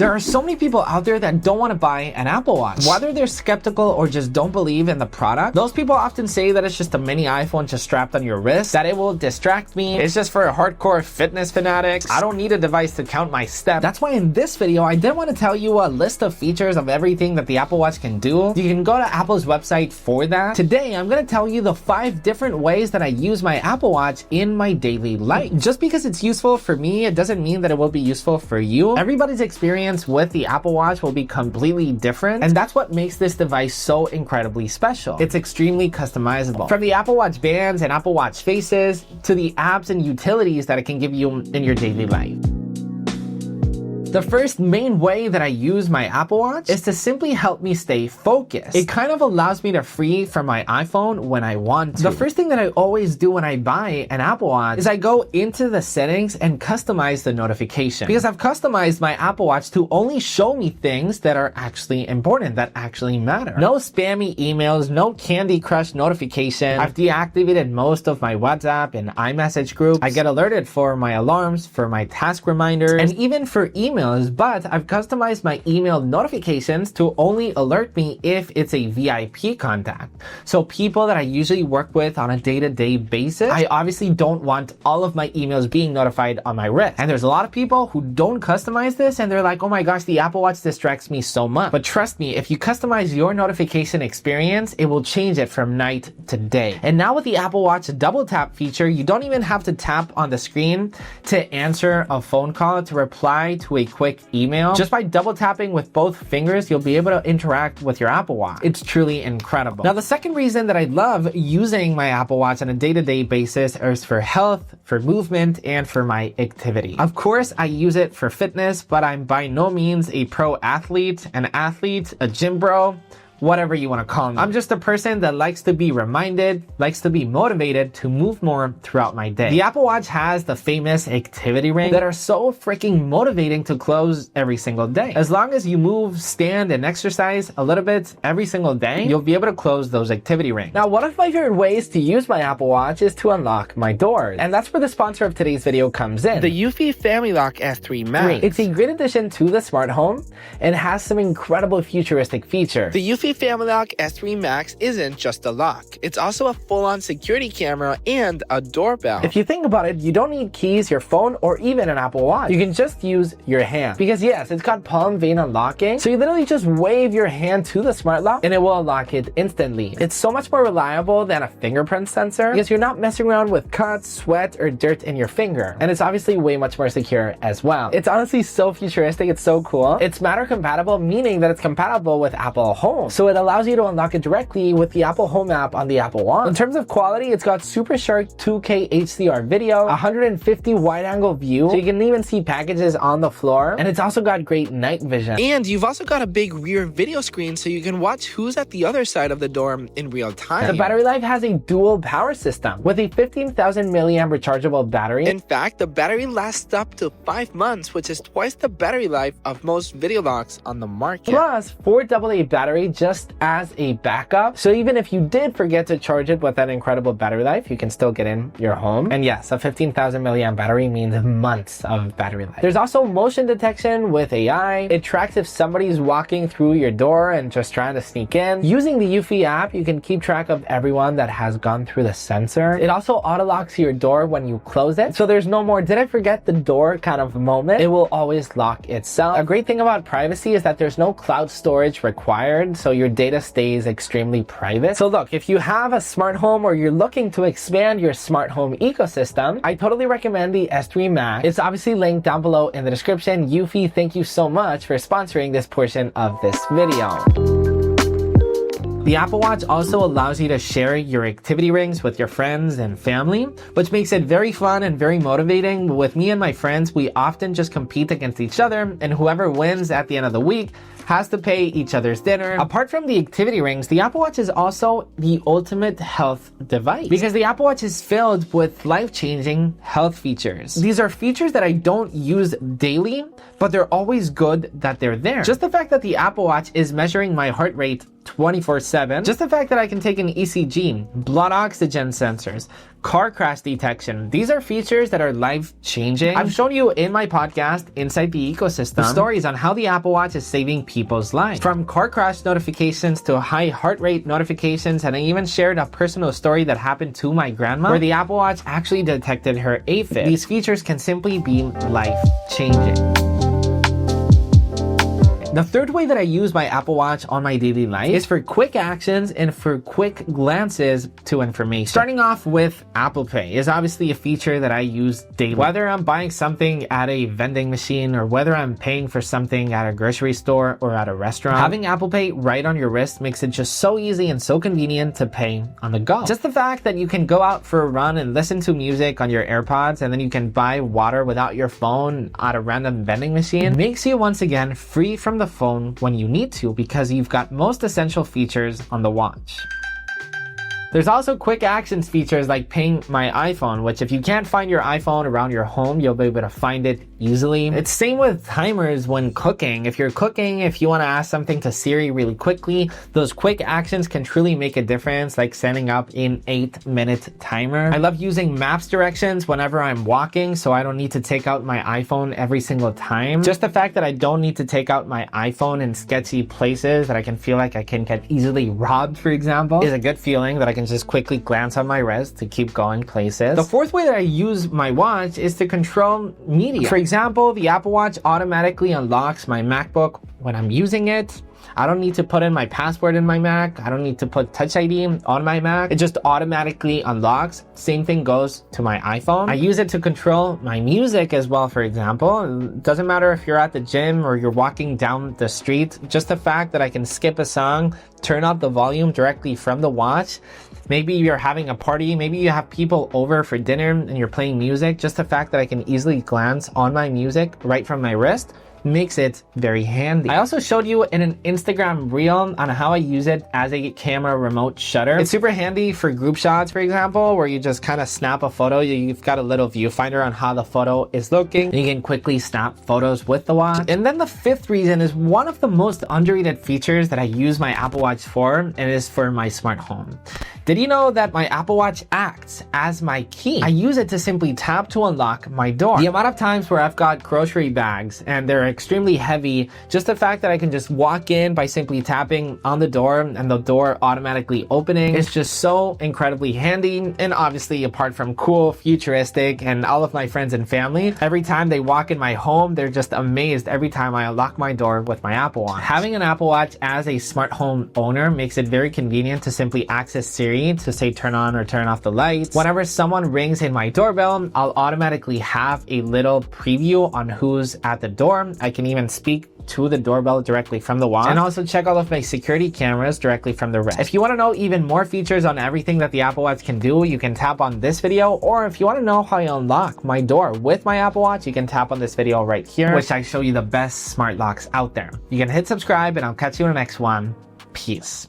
There are so many people out there that don't want to buy an Apple Watch. Whether they're skeptical or just don't believe in the product, those people often say that it's just a mini iPhone just strapped on your wrist, that it will distract me, it's just for hardcore fitness fanatics, I don't need a device to count my steps. That's why in this video, I did want to tell you a list of features of everything that the Apple Watch can do. You can go to Apple's website for that. Today, I'm going to tell you the 5 different ways that I use my Apple Watch in my daily life. Just because it's useful for me, it doesn't mean that it will be useful for you. Everybody's experience with the Apple Watch will be completely different, and that's what makes this device so incredibly special. It's extremely customizable. From the Apple Watch bands and Apple Watch faces to the apps and utilities that it can give you in your daily life. The first main way that I use my Apple Watch is to simply help me stay focused. It kind of allows me to free from my iPhone when I want to. The first thing that I always do when I buy an Apple Watch is I go into the settings and customize the notification. Because I've customized my Apple Watch to only show me things that are actually important, that actually matter. No spammy emails, no Candy Crush notification. I've deactivated most of my WhatsApp and iMessage groups. I get alerted for my alarms, for my task reminders, and even for emails. But I've customized my email notifications to only alert me if it's a VIP contact. So people that I usually work with on a day-to-day basis, I obviously don't want all of my emails being notified on my wrist. And there's a lot of people who don't customize this and they're like, oh my gosh, the Apple Watch distracts me so much. But trust me, if you customize your notification experience, it will change it from night to day. And now with the Apple Watch double tap feature, you don't even have to tap on the screen to answer a phone call, to reply to a quick email. Just by double tapping with both fingers, you'll be able to interact with your Apple Watch. It's truly incredible. Now, the second reason that I love using my Apple Watch on a day-to-day basis is for health, for movement, and for my activity. Of course, I use it for fitness, but I'm by no means a pro athlete, an athlete, a gym bro, whatever you want to call me. I'm just a person that likes to be reminded, likes to be motivated to move more throughout my day. The Apple Watch has the famous activity rings that are so freaking motivating to close every single day. As long as you move, stand, and exercise a little bit every single day, you'll be able to close those activity rings. Now, one of my favorite ways to use my Apple Watch is to unlock my doors. And that's where the sponsor of today's video comes in. The Eufy Family Lock S3 Max. It's a great addition to the smart home and has some incredible futuristic features. The Eufy Family Lock S3 Max isn't just a lock. It's also a full-on security camera and a doorbell. If you think about it, you don't need keys, your phone, or even an Apple Watch. You can just use your hand. Because yes, it's got palm vein unlocking, so you literally just wave your hand to the smart lock and it will unlock it instantly. It's so much more reliable than a fingerprint sensor because you're not messing around with cuts, sweat, or dirt in your finger. And it's obviously way much more secure as well. It's honestly so futuristic, it's so cool. It's Matter compatible, meaning that it's compatible with Apple Home. So it allows you to unlock it directly with the Apple Home app on the Apple Watch. In terms of quality, it's got super sharp 2K HDR video, 150 wide angle view, so you can even see packages on the floor, and it's also got great night vision. And you've also got a big rear video screen so you can watch who's at the other side of the door in real time. The battery life has a dual power system with a 15,000 milliamp rechargeable battery. In fact, the battery lasts up to 5 months, which is twice the battery life of most video locks on the market. Plus, 4 AA battery just as a backup. So even if you did forget to charge it with that incredible battery life, you can still get in your home. And yes, a 15,000 milliamp battery means months of battery life. There's also motion detection with AI. It tracks if somebody's walking through your door and just trying to sneak in. Using the Eufy app, you can keep track of everyone that has gone through the sensor. It also auto locks your door when you close it. So there's no more, did I forget the door kind of moment. It will always lock itself. A great thing about privacy is that there's no cloud storage required, so your data stays extremely private. So look, if you have a smart home or you're looking to expand your smart home ecosystem, I totally recommend the S3 Max. It's obviously linked down below in the description. Eufy, thank you so much for sponsoring this portion of this video. The Apple Watch also allows you to share your activity rings with your friends and family, which makes it very fun and very motivating. With me and my friends, we often just compete against each other, and whoever wins at the end of the week has to pay each other's dinner. Apart from the activity rings, the Apple Watch is also the ultimate health device because the Apple Watch is filled with life-changing health features. These are features that I don't use daily, but they're always good that they're there. Just the fact that the Apple Watch is measuring my heart rate 24/7. Just the fact that I can take an ECG, blood oxygen sensors, car crash detection. These are features that are life-changing. I've shown you in my podcast, Inside the Ecosystem, stories on how the Apple Watch is saving people's lives. From car crash notifications to high heart rate notifications, and I even shared a personal story that happened to my grandma where the Apple Watch actually detected her AFib. These features can simply be life-changing. The third way that I use my Apple Watch on my daily life is for quick actions and for quick glances to information. Starting off with Apple Pay is obviously a feature that I use daily. Whether I'm buying something at a vending machine or whether I'm paying for something at a grocery store or at a restaurant, having Apple Pay right on your wrist makes it just so easy and so convenient to pay on the go. Just the fact that you can go out for a run and listen to music on your AirPods and then you can buy water without your phone at a random vending machine makes you once again free from the phone when you need to, because you've got most essential features on the watch. There's also quick actions features like paying my iPhone, which if you can't find your iPhone around your home, you'll be able to find it easily. It's same with timers when cooking. If you're cooking, if you want to ask something to Siri really quickly, those quick actions can truly make a difference, like setting up an 8-minute timer. I love using maps directions whenever I'm walking, so I don't need to take out my iPhone every single time. Just the fact that I don't need to take out my iPhone in sketchy places that I can feel like I can get easily robbed, for example, is a good feeling that I can just quickly glance on my wrist to keep going places. The fourth way that I use my watch is to control media. For example, the Apple Watch automatically unlocks my MacBook when I'm using it. I don't need to put in my password in my Mac. I don't need to put Touch ID on my Mac. It just automatically unlocks. Same thing goes to my iPhone. I use it to control my music as well, for example. It doesn't matter if you're at the gym or you're walking down the street. Just the fact that I can skip a song, turn up the volume directly from the watch. Maybe you're having a party. Maybe you have people over for dinner and you're playing music. Just the fact that I can easily glance on my music right from my wrist makes it very handy. I also showed you in an Instagram reel on how I use it as a camera remote shutter. It's super handy for group shots, for example, where you just kind of snap a photo. You've got a little viewfinder on how the photo is looking. You can quickly snap photos with the watch. And then the fifth reason is one of the most underrated features that I use my Apple Watch for, and it is for my smart home. Did you know that my Apple Watch acts as my key? I use it to simply tap to unlock my door. The amount of times where I've got grocery bags and they're extremely heavy, just the fact that I can just walk in by simply tapping on the door and the door automatically opening is just so incredibly handy. And obviously, apart from cool, futuristic, and all of my friends and family, every time they walk in my home, they're just amazed every time I unlock my door with my Apple Watch. Having an Apple Watch as a smart home owner makes it very convenient to simply access Siri to say turn on or turn off the lights. Whenever someone rings in my doorbell, I'll automatically have a little preview on who's at the door. I can even speak to the doorbell directly from the watch and also check all of my security cameras directly from the wrist. If you want to know even more features on everything that the Apple Watch can do, you can tap on this video, or if you want to know how I unlock my door with my Apple Watch, you can tap on this video right here, which I show you the best smart locks out there. You can hit subscribe and I'll catch you in the next one. Peace.